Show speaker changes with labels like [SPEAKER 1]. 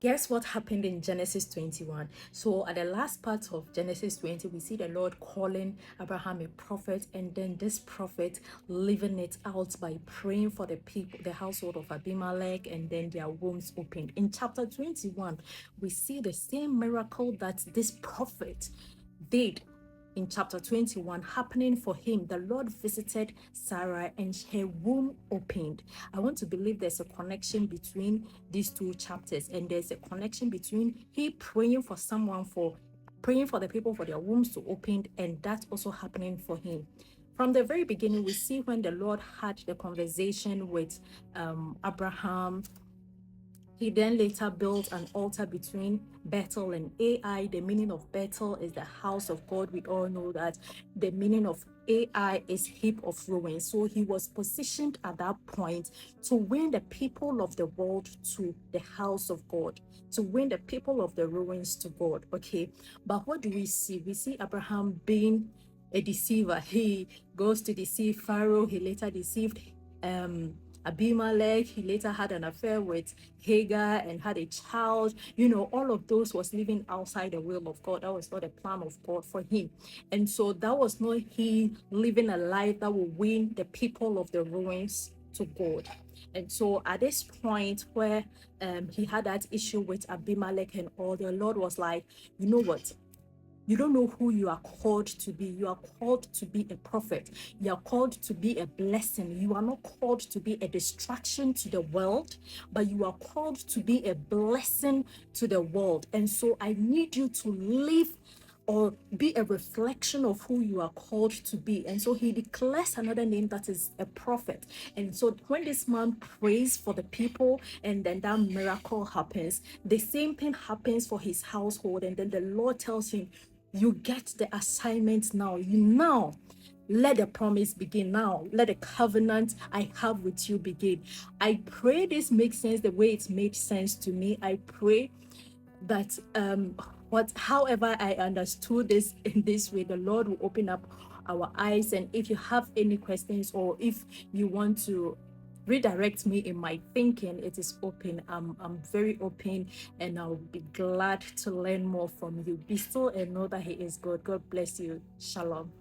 [SPEAKER 1] Guess what happened in Genesis 21? So, at the last part of Genesis 20, we see the Lord calling Abraham a prophet, and then this prophet living it out by praying for the people, the household of Abimelech, and then their wombs opened. In chapter 21, we see the same miracle that this prophet did in chapter 21 happening for him. The Lord visited Sarah and her womb opened. I want to believe there's a connection between these two chapters, and there's a connection between he praying for someone, for praying for the people for their wombs to open, and that also happening for him. From the very beginning, we see when the Lord had the conversation with Abraham. He then later built an altar between Bethel and Ai. The meaning of Bethel is the house of God. We all know that. The meaning of Ai is heap of ruins. So he was positioned at that point to win the people of the world to the house of God, to win the people of the ruins to God. Okay. But what do we see? We see Abraham being a deceiver. He goes to deceive Pharaoh. He later deceived Abimelech. He later had an affair with Hagar and had a child. All of those was living outside the will of God. That was not a plan of God for him. And so that was not he living a life that will win the people of the ruins to God. And so at this point where he had that issue with Abimelech and all, the Lord was like, you know what? You don't know who you are called to be. You are called to be a prophet. You are called to be a blessing. You are not called to be a distraction to the world, but you are called to be a blessing to the world. And so I need you to live or be a reflection of who you are called to be. And so he declares another name, that is a prophet. And so when this man prays for the people and then that miracle happens, the same thing happens for his household. And then the Lord tells him, you get the assignment now. Now let the promise begin. Now let the covenant I have with you begin. I pray this makes sense the way it made sense to me. I pray that however I understood this in this way, the Lord will open up our eyes. And if you have any questions, or if you want to redirect me in my thinking, it is open. I'm very open, and I'll be glad to learn more from you. Be still and know that He is God. God bless you. Shalom.